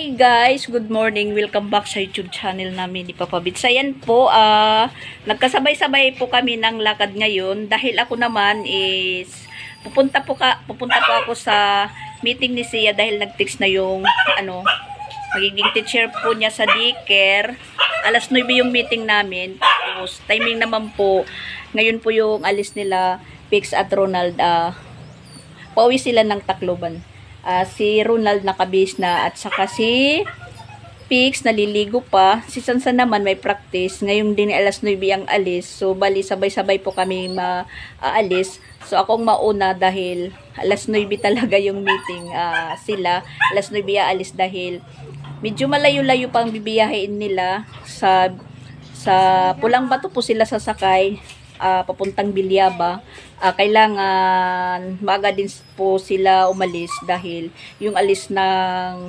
Hi guys, good morning. Welcome back sa YouTube channel namin ni Papa Bits. Ayan po, nagkasabay-sabay po kami ng lakad ngayon dahil ako naman is pupunta po ako sa meeting ni Sia dahil nag-text na yung magiging teacher po niya sa daycare. Alas 9 yung meeting namin. Tapos timing naman po, ngayon po yung alis nila Pix at Ronald. Pauwi sila ng Tacloban. Si Ronald nakabase na at saka si Pix naliligo pa. Si Sansan naman may practice. Ngayon din alas 9 ang alis. So bali sabay-sabay po kami maalis. So akong mauna dahil alas 9 talaga yung meeting sila. Alas 9 aalis dahil medyo malayo-layo pang bibiyahin nila sa Pulang Bato po sila sasakay. Papuntang Bilyaba. Kailangan maaga din po sila umalis dahil yung alis ng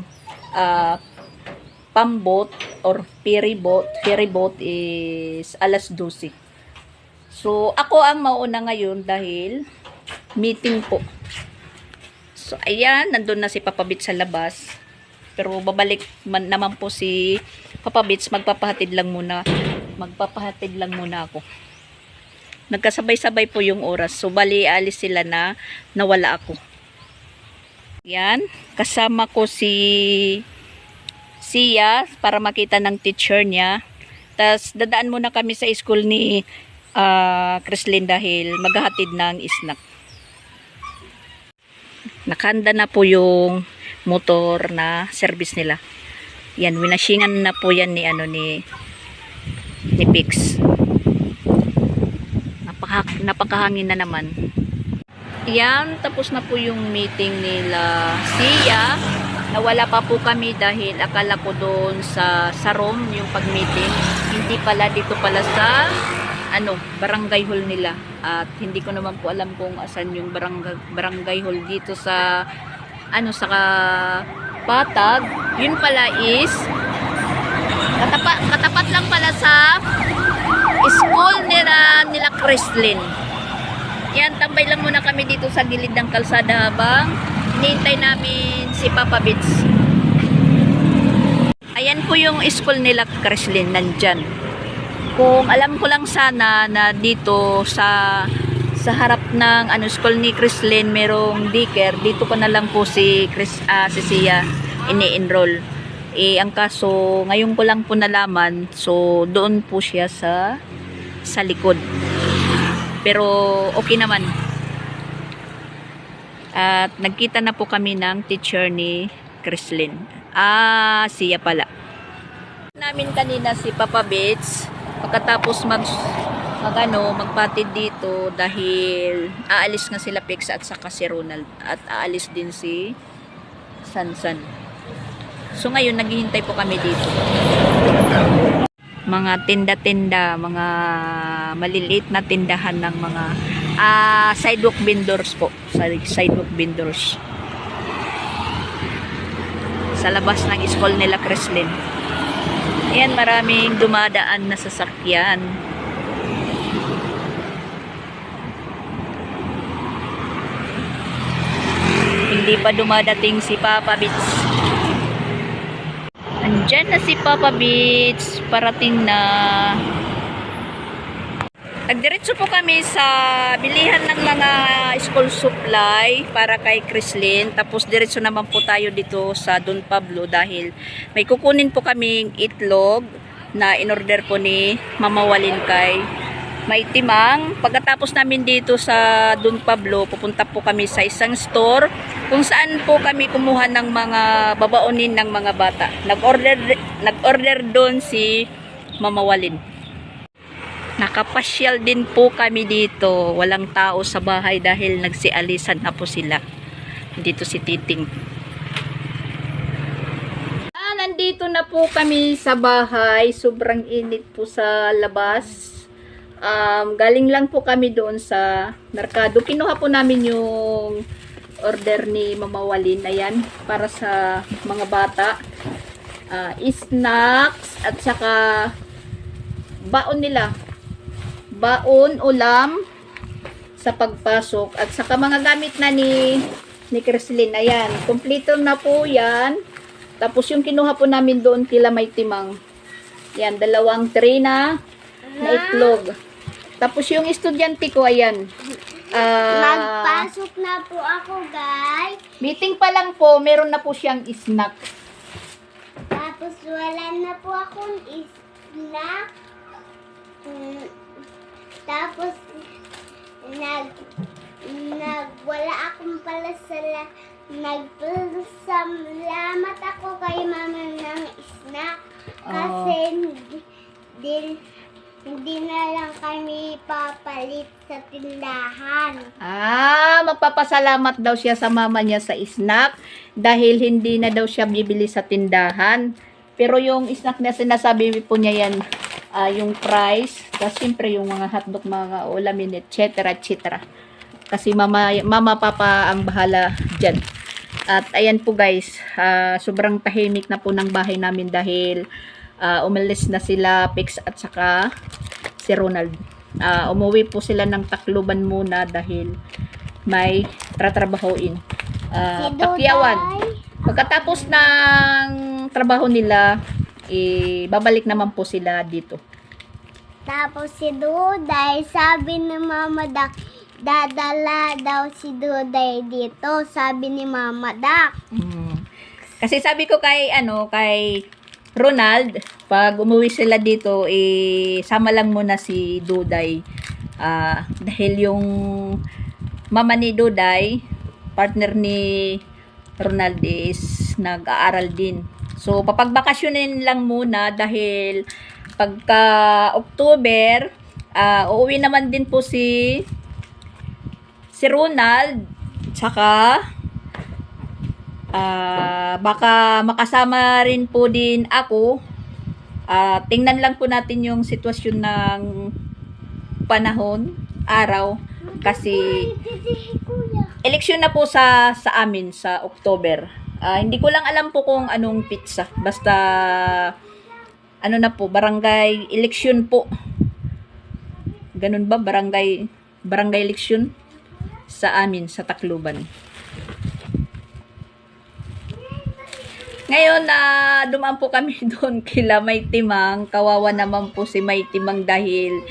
pambot or ferry boat is alas 12. So ako ang mauna ngayon dahil meeting po. So ayan, nandun na si Papa Bits sa labas. Pero babalik naman po si Papa Bits, magpapahatid lang muna ako. Nagkasabay-sabay po yung oras. So, bali, alis sila na nawala ako. Yan. Kasama ko si Sia para makita ng teacher niya. Tapos, dadaan muna kami sa school ni Chrislyn dahil maghahatid ng snack. Nakahanda na po yung motor na service nila. Yan, winashingan na po yan ni Pix. Napakahangin na naman. Yan, tapos na po yung meeting nila Sia. Nawala pa po kami dahil akala ko doon sa room yung pag-meeting. Hindi pala, dito pala sa barangay hall nila. At hindi ko naman po alam kung asan yung barangay hall dito sa sa Patag. Yun pala is katapat lang pala sa school nila Chrislyn. Yan, tambay lang muna kami dito sa gilid ng kalsada habang hinihintay namin si Papa Bits. Ayan po yung school nila Chrislyn, nandyan. Kung alam ko lang sana na dito sa harap ng school ni Chrislyn merong daycare, dito ko na lang po si Sia ini-enroll. Ang kaso, ngayon ko lang po nalaman, so doon po siya sa likod. Pero okay naman. At nagkita na po kami ng teacher ni Chrislyn. Sia pala. Namin kanina si Papa Bits, pagkatapos magpatid dito dahil aalis nga sila Pix at saka si Ronald at aalis din si Sansan. So ngayon naghihintay po kami dito. Mga tinda-tinda, mga maliliit na tindahan ng mga sidewalk vendors po. Sidewalk vendors. Sa labas ng school nila Chrislyn. Ayan, maraming dumadaan na sasakyan. Hindi pa dumadating si Papa Bits. Andyan na si Papa Bits, parating na. Nagdiretso po kami sa bilihan ng mga school supply para kay Chrislyn. Tapos diretso naman po tayo dito sa Don Pablo dahil may kukunin po kaming itlog na in-order po ni Mama Walin kay May Timang. Pagkatapos namin dito sa Don Pablo, pupunta po kami sa isang store kung saan po kami kumuha ng mga babaonin ng mga bata. Nag-order doon si Mama Walin. Nakapasyal din po kami dito. Walang tao sa bahay dahil nagsialisan na po sila. Dito si Titing. Nandito na po kami sa bahay. Sobrang init po sa labas. Galing lang po kami doon sa merkado. Kinuha po namin yung order ni Mama Walin. Ayan, para sa mga bata. Snacks at saka baon nila. Baon, ulam sa pagpasok at saka mga gamit na ni Chrislyn. Ayan, kumpleto na po yan. Tapos yung kinuha po namin doon kila may timang. Yan, 2 tray na itlog. Tapos yung estudyante ko, ayan. Magpasok na po ako, guys. Meeting pa lang po, meron na po siyang snack. Tapos wala na po akong snack. Tapos wala akong pala nagpasalamat ako kay mama ng snack. Kasi hindi na lang kami papalit sa tindahan. Magpapasalamat daw siya sa mama niya sa snack dahil hindi na daw siya bibili sa tindahan. Pero yung snack na sinasabi po niya yan, yung price, tapos siyempre yung mga hotdog, mga ulamin, etc. etc. Kasi mama, papa ang bahala dyan. At ayan po guys, sobrang tahimik na po ng bahay namin dahil umalis na sila Pix at saka si Ronald. Umuwi po sila ng Tacloban muna dahil may tratrabahoin. Takyawan. Pagkatapos ng trabaho nila, babalik naman po sila dito. Tapos si Duday, sabi ni Mama Dak, dadala daw si Duday dito, sabi ni Mama Dak. Kasi sabi ko kay Ronald, pag umuwi sila dito, sama lang muna si Duday. Dahil yung mama ni Duday, partner ni Ronald, is nag-aaral din. So, papagbakasyonin lang muna dahil pagka October, uuwi naman din po si Ronald, tsaka baka makasama rin po din ako. Tingnan lang po natin yung sitwasyon ng panahon, araw, kasi eleksyon na po sa amin sa October. Hindi ko lang alam po kung anong pizza. Basta ano na po, barangay eleksyon po. Ganun ba? Barangay eleksyon sa amin sa Tacloban. Ngayon, dumaan po kami doon kila May Timang. Kawawa naman po si May Timang dahil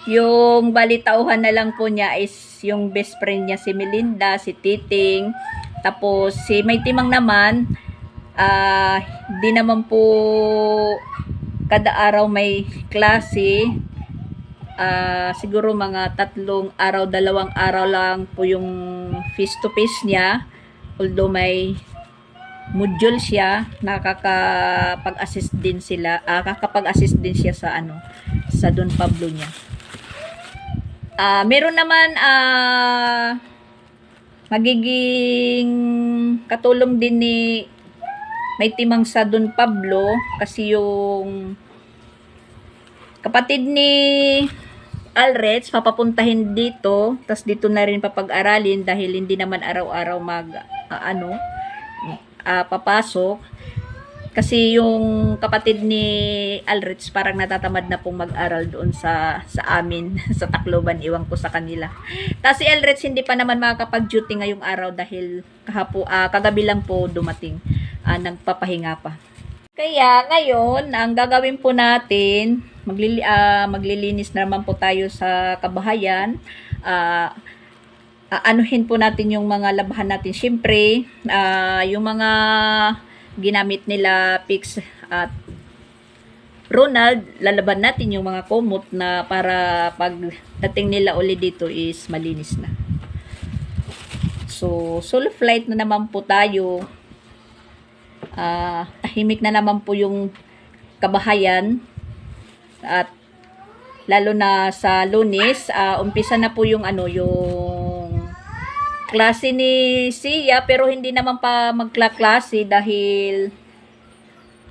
yung balitauhan na lang po niya is yung best friend niya si Melinda, si Titing. Tapos si May Timang naman, di naman po kada araw may klase. Siguro mga 3 araw, 2 araw lang po yung face to face niya. Although may module siya, nakakapag-assist din siya sa Don Pablo niya. Meron naman magiging katulong din ni May Timang sa Don Pablo kasi yung kapatid ni Alreds papapuntahin dito, tas dito na rin papag-aralin dahil hindi naman araw-araw papasok. Kasi yung kapatid ni Alreds parang natatamad na pong mag-aral doon sa amin sa Tacloban, iwan ko sa kanila. Tapos si Alreds hindi pa naman makakapag-duty ngayong araw dahil kagabi lang po dumating, nagpapahinga pa. Kaya ngayon, ang gagawin po natin, maglilinis naman po tayo sa kabahayan. Anuhin po natin yung mga labahan natin. Siyempre, yung mga ginamit nila Pix at Ronald, lalaban natin yung mga kumot na para pagdating nila uli dito is malinis na. So, solo flight na naman po tayo. Tahimik na naman po yung kabahayan. At lalo na sa Lunes, umpisa na po yung yung klase ni Sia, pero hindi naman pa magklaklase dahil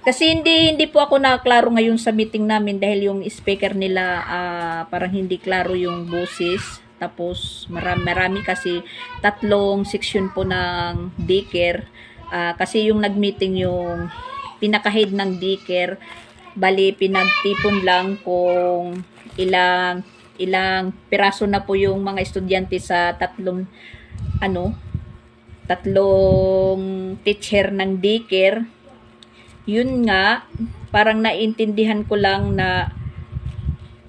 kasi hindi po ako nakaklaro ngayon sa meeting namin dahil yung speaker nila parang hindi klaro yung boses. Tapos marami kasi 3 section po ng daycare. Kasi yung nagmeeting yung pinaka-head ng daycare, bali pinagtipon lang kung ilang piraso na po yung mga estudyante sa 3 teacher ng daycare. Yun nga, parang naintindihan ko lang na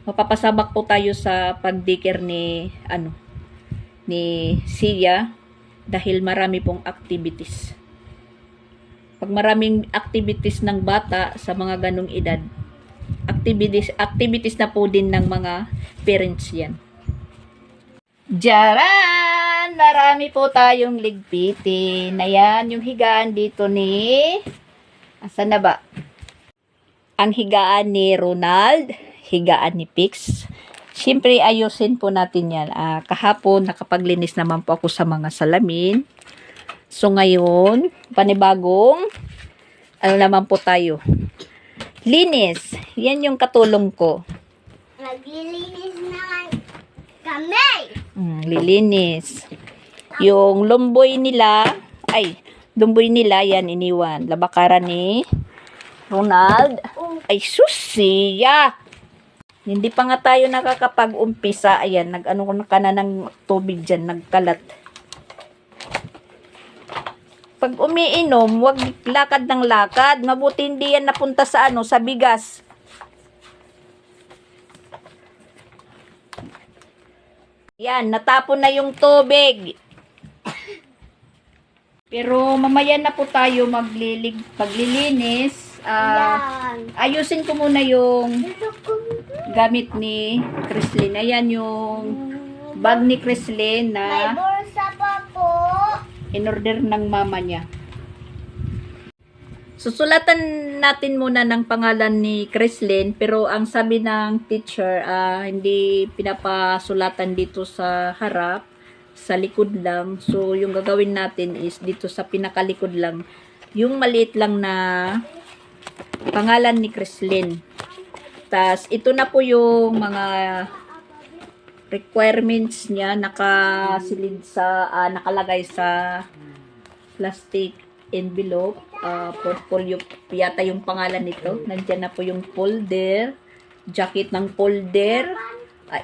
mapapasabak po tayo sa pag-daycare ni Sia dahil marami pong activities. Pag maraming activities ng bata sa mga ganong edad, activities na po din ng mga parents yan. Jaran! Marami po tayong ligpitin. Ayan, yung higaan dito ni... Asan na ba? Ang higaan ni Ronald, higaan ni Pix. Siyempre, ayusin po natin yan. Kahapon, nakapaglinis naman po ako sa mga salamin. So, ngayon, panibagong, naman po tayo. Linis. Yan yung katulong ko. Naglilinis naman kami. Lilinis. Yung lumboy nila, yan iniwan. Labakaran ni Ronald. Ay, susiya! Hindi pa nga tayo nakakapag-umpisa. Ayan, nag-ano ka na ng tubig dyan, nagkalat. Pag umiinom, wag lakad ng lakad. Mabuti hindi yan napunta sa sa bigas. Yan, natapon na yung tubig. Pero mamaya na po tayo paglilinis. Yan. Ayusin ko muna yung gamit ni Chrislyn. Ayan yung bag ni Chrislyn May na bulsa pa po. in-order ng mama niya. Susulatan natin muna ng pangalan ni Chrislyn, pero ang sabi ng teacher, hindi pinapasulatan dito sa harap, sa likod lang. So, yung gagawin natin is dito sa pinakalikod lang. Yung maliit lang na pangalan ni Chrislyn. Tas, ito na po yung mga requirements niya nakasilid sa nakalagay sa plastic envelope, portfolio yata yung pangalan nito. Nandiyan na po yung folder, jacket ng folder,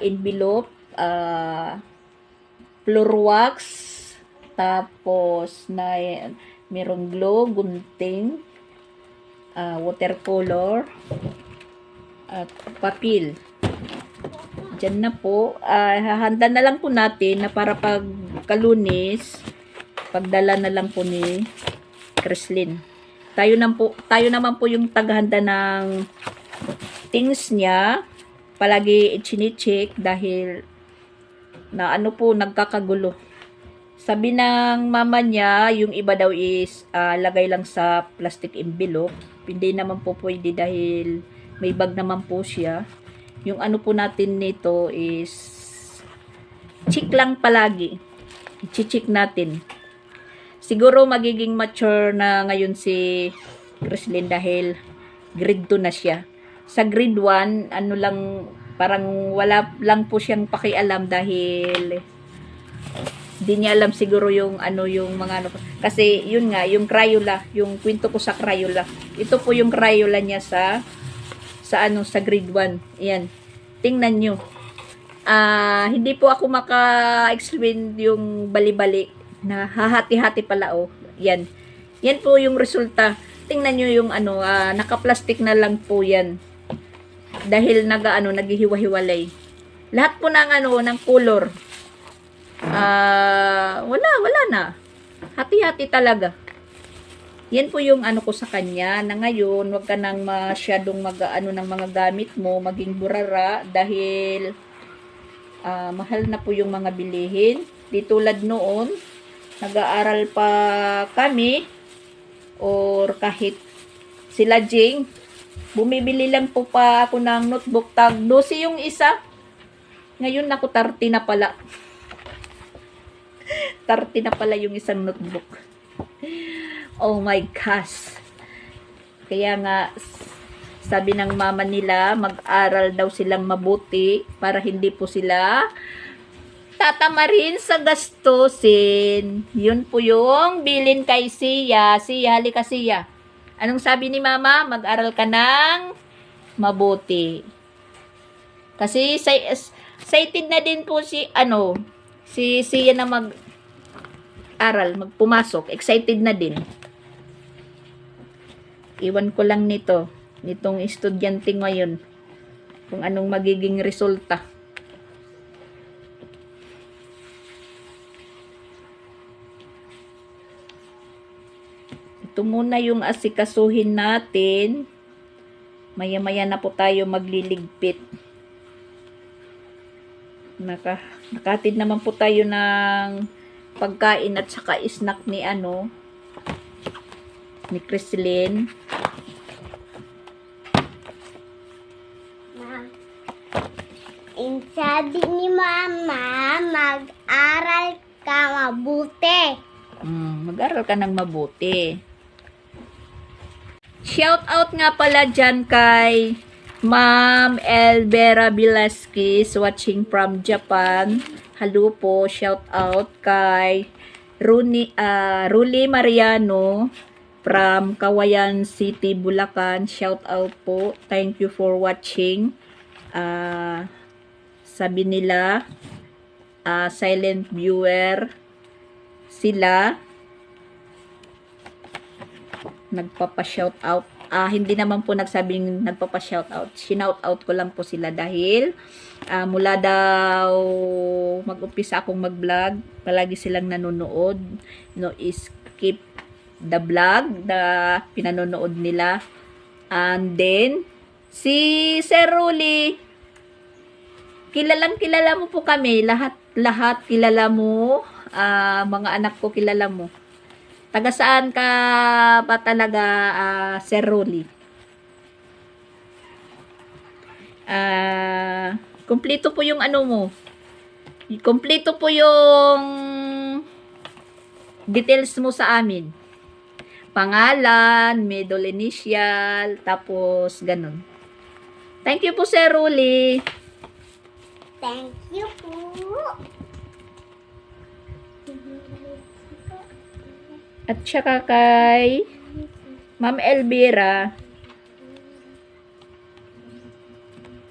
envelope, floor wax, tapos na merong glue, gunting, watercolor, at papel. Diyan na po. Hahanda na lang po natin na para pag Kalunes, pagdala na lang po ni Chrislyn. Tayo naman po yung taghanda ng things niya. Palagi i-check dahil na nagkakagulo. Sabi ng mama niya, yung iba daw is lagay lang sa plastic envelope. Hindi naman po pwede dahil may bag naman po siya. Yung po natin nito is check lang palagi. I-check natin. Siguro magiging mature na ngayon si Chrislyn dahil grade 2 na siya. Sa grade 1, parang wala lang po siyang pakialam dahil di niya alam siguro yung mga kasi yun nga, yung Crayola, yung kwento ko sa Crayola. Ito po yung Crayola niya sa grade 1. Ayan. Tingnan nyo. Hindi po ako maka-explain yung bali-bali na hahati-hati pala Yan. Yan po yung resulta. Tingnan nyo yung naka-plastic na lang po yan. Dahil naghihiwa-hiwalay. Lahat po ng color. Wala na. Hati-hati talaga. Yan po yung ko sa kanya na ngayon, wag ka nang masyadong ng mga gamit mo, maging burara dahil mahal na po yung mga bilihin. Di tulad noon, nag-aaral pa kami or kahit sila Jing, bumibili lang po pa ako ng notebook, tag 12 yung isa. Ngayon ako 30 na pala. 30 na pala yung isang notebook. Oh my gosh. Kaya nga, sabi ng mama nila, mag-aral daw silang mabuti para hindi po sila tatamarin sa gastusin. Yun po yung bilin kay Sia. Sia, halika Sia. Anong sabi ni mama? Mag-aral ka ng mabuti. Kasi excited na din po si Sia na magpumasok. Excited na din. Iwan ko lang nitong estudyante ngayon, kung anong magiging resulta. Ito muna yung asikasuhin natin. Maya-maya na po tayo magliligpit. Nakatid naman po tayo ng pagkain at saka snack ni Chrislyn. Sabi ni Mama, mag-aral ka mabuti. Mag-aral ka ng mabuti. Shout out nga pala dyan kay Ma'am Elvera Velasquez watching from Japan. Hello po, shout out kay Ruli Mariano from Kawayan City, Bulacan. Shout out po. Thank you for watching. Sabi nila, silent viewer sila. Nagpapa-shout out. Hindi naman po nagsabing nagpapa-shout out. Shinout out ko lang po sila dahil mula daw mag-umpisa akong mag-vlog, palagi silang nanonood. No, skip the vlog na pinanonood nila. And then, si Sir Ruli, kilala mo po kami. Lahat kilala mo. Mga anak ko kilala mo. Taga saan ka ba talaga, Sir Ruli? Kompleto po yung mo. Kompleto po yung details mo sa amin. Pangalan, middle initial, tapos ganun. Thank you po, Sir Ruli. Thank you po. At saka kay Ma'am Elvira.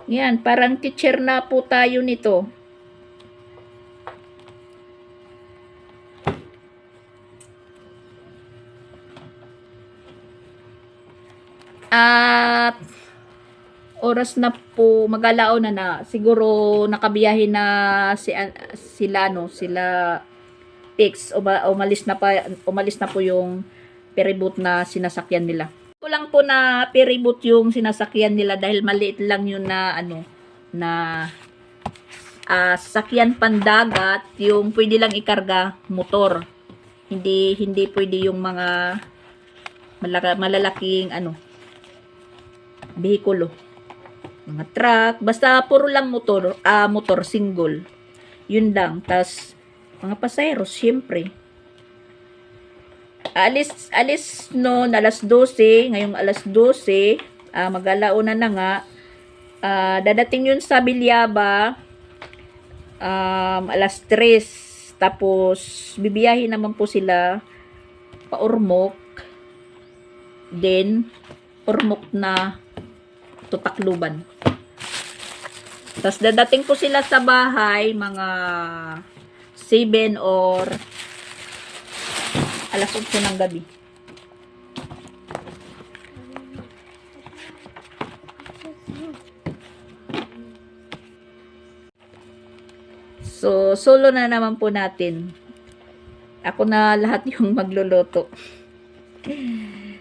Yan, parang teacher na po tayo nito. At oras na po, mag-alaon na. Siguro nakabiyahe na sila Pix, umalis na po yung ferryboat na sinasakyan nila. Ko lang po na ferryboat yung sinasakyan nila dahil maliit lang yun sasakyan pandagat, yung pwede lang ikarga motor. Hindi pwede yung mga malalaking behikulo. Mga truck, basta puro lang motor single. Yun lang. Tas mga pasayeros, syempre. Alis noon, alas 12. Ngayong alas 12, mag-alauna na nga. Dadating yun sa Bilyaba, alas 3. Tapos, bibiyahin naman po sila pa Ormoc. Then, Ormoc na to Tacloban. Tapos, dadating po sila sa bahay, mga 7 or alas 8 ng gabi. So, solo na naman po natin. Ako na lahat yung magluluto.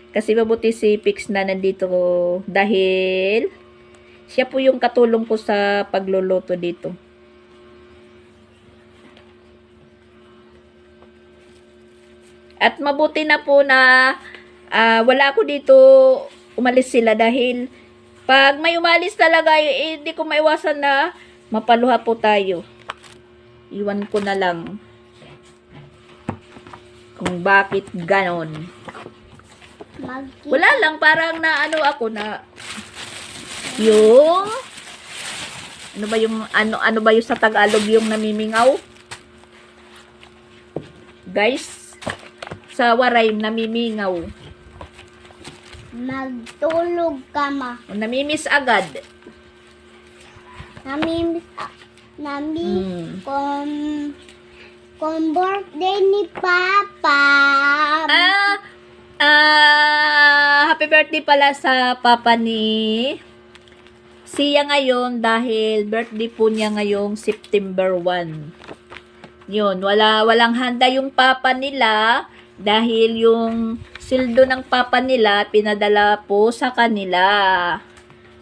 Kasi mabuti si Pix na nandito dahil siya po yung katulong ko sa pagluluto dito. At mabuti na po na wala ako dito, umalis sila dahil pag may umalis talaga, hindi ko maiwasan na mapaluha po tayo. Iwan ko na lang kung bakit ganon. Wala lang, parang na ako na yung ano ba yung sa Tagalog yung namimingaw? Guys, sa Waray, namimingaw. Magtulog ka ma. Namimiss agad. Kung birthday ni Papa. Happy birthday pala sa papa ni Sia ngayon dahil birthday po niya ngayong September 1. Yun, walang handa yung papa nila dahil yung sildo ng papa nila pinadala po sa kanila.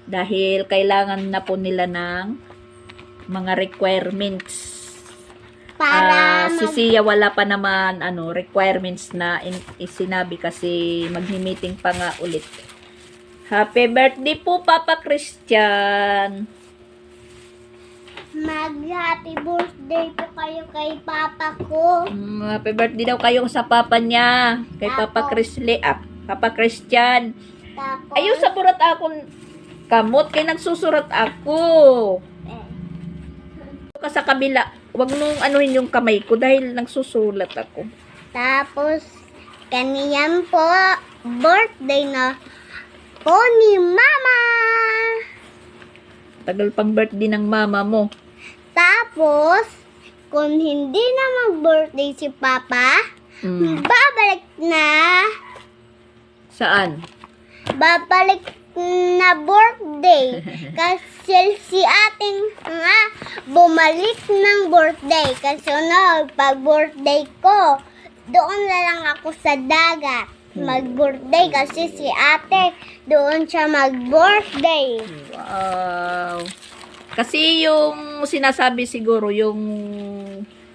Dahil kailangan na po nila ng mga requirements. Para Si Sia wala pa naman requirements na isinabi kasi maghi-meeting pa nga ulit. Happy birthday po Papa Christian. Mag-happy birthday po kayo kay papa ko. Happy birthday daw kayo sa papa niya. Kay Papa Papa Christian. Tapos, Ayaw sa burat akong kamot kay nagsusurat ako. Ka sa kabila. Wag nung anuhin yung kamay ko dahil nagsusulat ako. tapos, kaniyan po, birthday na po ni Mama. Tagal pang birthday ng mama mo. Tapos, kung hindi na mag-birthday si Papa, babalik na, Saan? babalik na birthday. Kasi si ating nga bumalik ng birthday. Kasi pag birthday ko, doon na lang ako sa dagat mag-birthday kasi si ate doon siya mag-birthday. Wow. Kasi yung sinasabi siguro, yung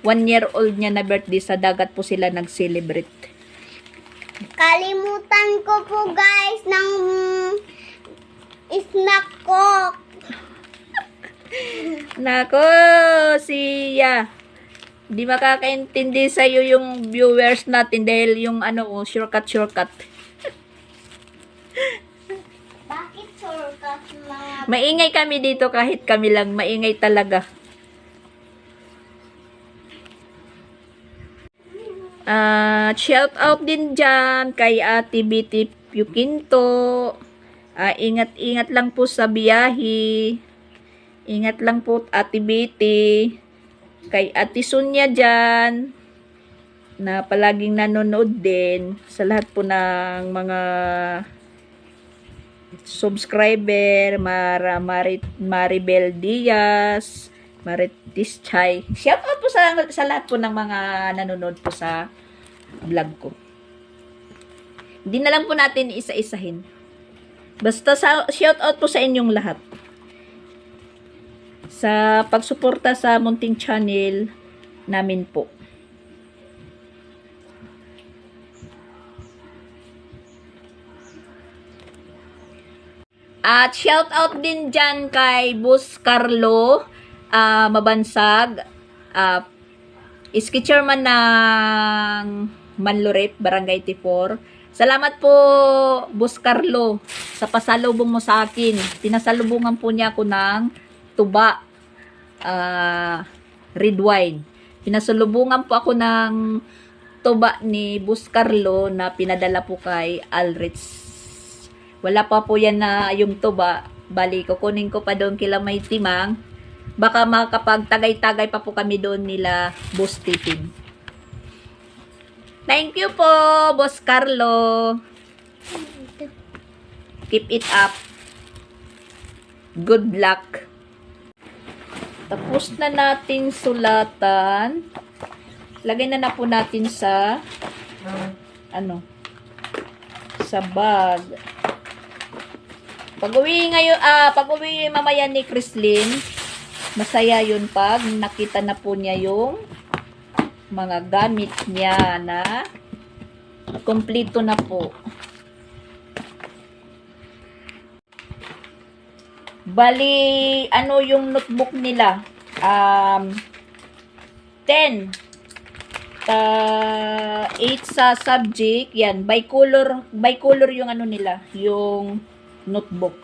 1-year-old niya na birthday sa dagat po sila nag-celebrate. Kalimutan ko po guys ng snack ko. Nako, Sia. Di makakaintindi sa'yo yung viewers natin dahil yung shortcut. Bakit shortcut mga Maingay kami dito kahit kami lang. Maingay talaga. Shout out din dyan kay Ate Betty Puquinto. Ingat-ingat lang po sa biyahe. Ingat lang po Ate Betty. Kay Ate Sonia dyan na palaging nanonood din sa lahat po ng mga subscriber, Maribel Diaz, Maritis Chay. Shout out po sa lahat po ng mga nanonood po sa vlog ko. Hindi na lang po natin isa-isahin. Basta shout out po sa inyong lahat. Sa pagsuporta sa munting channel namin po. At shout out din dyan kay Boss Carlo Mabansag, iski-chairman ng Manlurep, Barangay T4. Salamat po, Boss Carlo, sa pasalubong mo sa akin. Pinasalubungan po niya ako ng tuba, red wine. Pinasalubungan po ako ng tuba ni Boss Carlo na pinadala po kay Alrich. Wala pa po yan na yung tuba. Bali, kukunin ko pa doon kila May Timang. Baka makapagtagay-tagay pa po kami doon nila Boss Tipin. Thank you po, Boss Carlo. Keep it up. Good luck. Tapos na nating sulatan. Lagay na po natin sa sa bag. Pag-uwi mamaya ni Chrislyn, masaya yun pag nakita na po niya yung mga gamit niya na kompleto na po. Bali, yung notebook nila? 10. 8 sa subject. Yan, by color yung nila, yung notebook.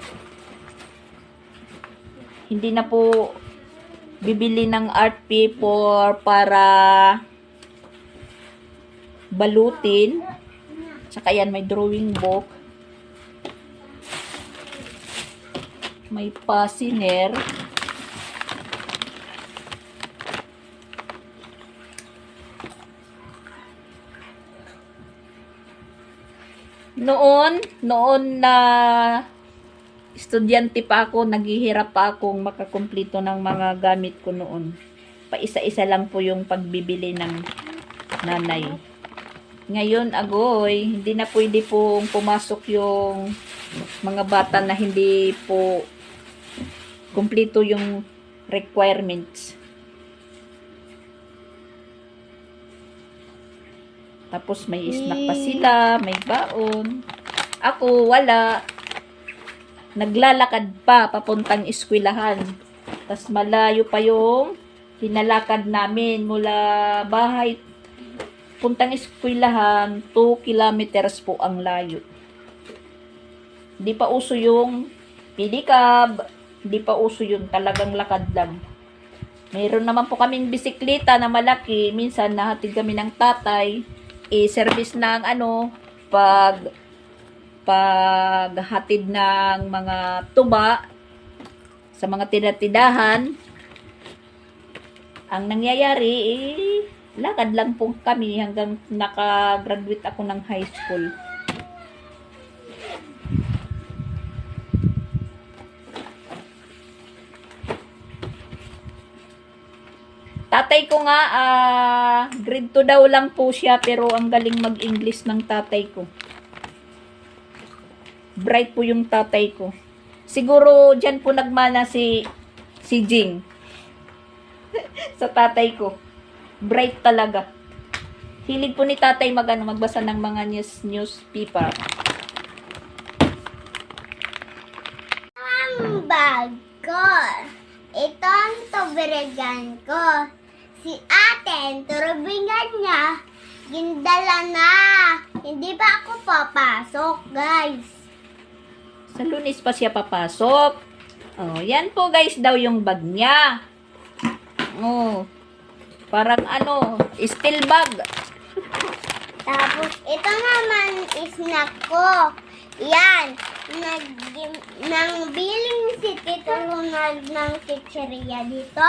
Hindi na po bibili ng art paper para balutin. Saka yan, may drawing book. May pasiner. Noon na estudyante pa ako, naghihirap pa akong makakumpleto ng mga gamit ko noon. Paisa-isa lang po yung pagbibili ng nanay. Ngayon, agoy, hindi na pwede pong pumasok yung mga bata na hindi po kumpleto yung requirements. Tapos may snack pa sila, may baon. Ako, wala. Naglalakad pa papuntang eskwelahan. Tapos malayo pa yung hinalakad namin mula bahay puntang eskwelahan, 2 kilometers po ang layo. Hindi pa uso yung pedicab, hindi pa uso yun, talagang lakad lang. Mayroon naman po kaming bisikleta na malaki, minsan nahatid kami ng tatay, service ng paghatid ng mga tuba sa mga tinatidahan. Ang nangyayari, lakad lang po kami hanggang nakagraduate ako ng high school. Tatay ko nga, grade 2 daw lang po siya, pero ang galing mag-English ng tatay ko. Bright po yung tatay ko. Siguro dyan po nagmana si Jing. Sa tatay ko. Bright talaga. Hilig po ni tatay magbasa ng mga newspaper. Ang bag ko. Ito ang tubirigan ko. Si ate, turubingan niya, gindala na. Hindi pa ako papasok, guys. Sa Lunes pa siya papasok. Oh, yan po guys daw yung bag niya. Oh. Parang steel bag. Tapos, ito naman is snack ko. Yan. Nang biling si Tito Ronald ng chicheria dito.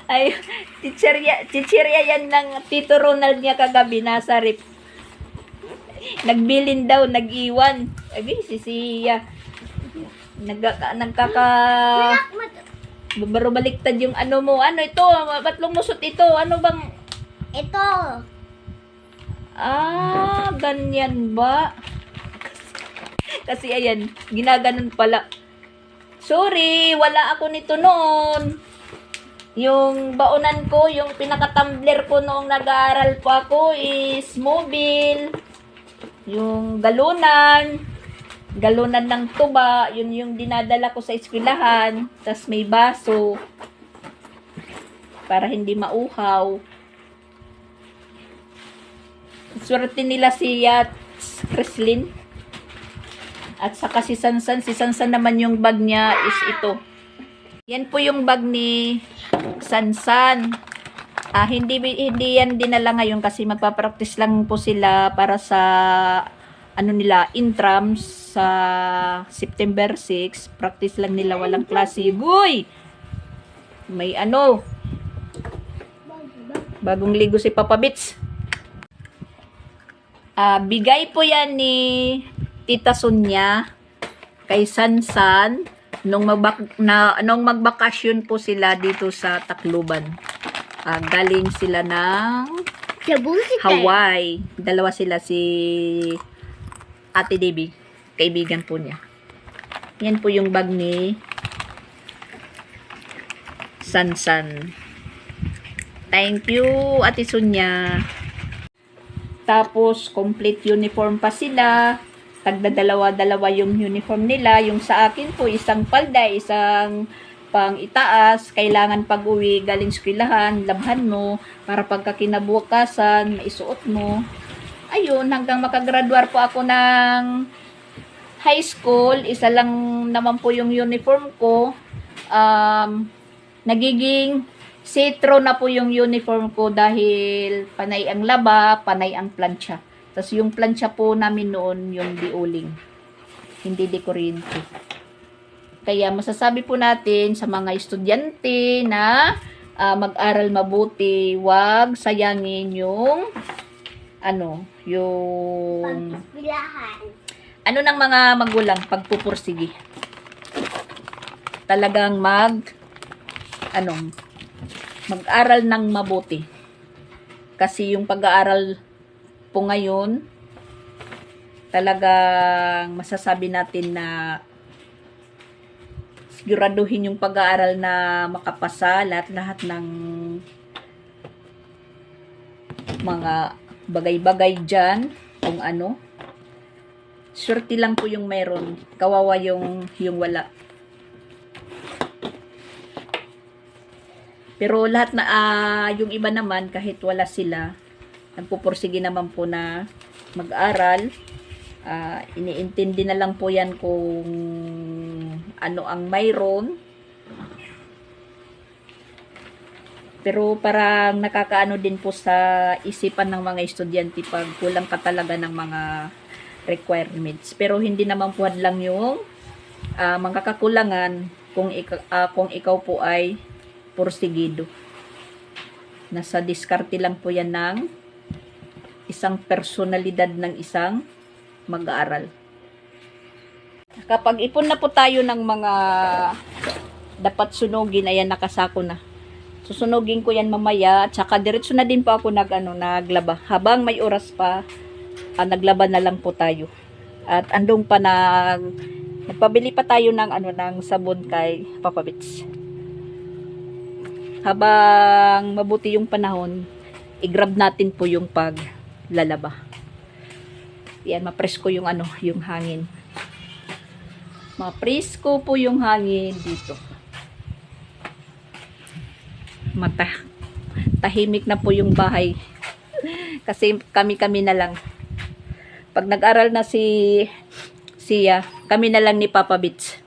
Ay, chichirya yan ng Tito Ronald niya kagabi, nasa rip. Nagbilin daw, nag-iwan. Abi, si Siya. Baro baliktad yung mo. Ano ito? Ba't lumusot ito? Ano bang? Ito. Ganyan ba? Kasi ayan, ginaganon pala. Sorry, wala ako nito noon. Yung baonan ko, yung pinaka-tumbler ko noong nag-aaral pa ako is mobile. Yung galunan ng tuba, yun yung dinadala ko sa eskwelahan. Tas may baso para hindi mauhaw. Swerte nila si Chrislyn at saka si Sansan. Si Sansan naman yung bag niya is ito. Yan po yung bag ni Sansan. Hindi yan dinala ngayon kasi magpa-practice lang po sila para sa intrams sa September 6. Practice lang nila, walang klase. Guy! May bagong ligo si Papa Bits. Bigay po yan ni Tita Sonia kay Sansan nung magbakasyon po sila dito sa Tacloban. Galing sila ng Hawaii. Dalawa sila, si Ate Debbie, kaibigan po niya. Yan po yung bag ni Sansan. Thank you, Ate Sonia. Tapos, complete uniform pa sila. Tagdadalawa-dalawa yung uniform nila. Yung sa akin po, isang palda, isang pang itaas. Kailangan pag-uwi, galing eskwelahan, labhan mo, para pagkakinabukasan, maisuot mo. Ayun, hanggang makagraduar po ako ng high school. Isa lang naman po yung uniform ko. Nagiging sitro na po yung uniform ko dahil panay ang laba, panay ang plancha. Tapos yung plancha po namin noon, yung diuling. Hindi di kuryente. Kaya masasabi po natin sa mga estudyante na mag-aral mabuti, wag sayangin yung ano, yung Pagbilahan. ano ng mga magulang pagpupursigi. Talagang mag-aral ng mabuti. Kasi yung pag-aaral po ngayon, talagang masasabi natin na siguraduhin yung pag-aaral na makapasa lahat-lahat ng mga bagay-bagay dyan, kung ano. Swerte lang po yung meron. Kawawa yung wala. Pero lahat na, yung iba naman, kahit wala sila, nagpupursige naman po na mag-aral. Iniintindi na lang po yan kung ano ang mayroon. Pero parang nakakaano din po sa isipan ng mga estudyante pag kulang ka talaga ng mga requirements. Pero hindi naman po lang yung mga kakulangan kung ikaw po ay porsigido. Nasa diskarte lang po yan ng isang personalidad ng isang mag-aaral. Kapag ipon na po tayo ng mga dapat sunugin, ayan, nakasako na. Susunugin ko yan mamaya at saka diretso na din po ako naglaba. Habang may oras pa, naglaba na lang po tayo. At andong pa nagpabili pa tayo ng sabon kay Papa Bits. Habang mabuti yung panahon, i-grab natin po yung paglalaba. Yan, mapresko yung yung hangin. Mapresko po yung hangin dito. Tahimik na po yung bahay. Kasi kami na lang. Pag nag-aral na siya, kami na lang ni Papa Bits.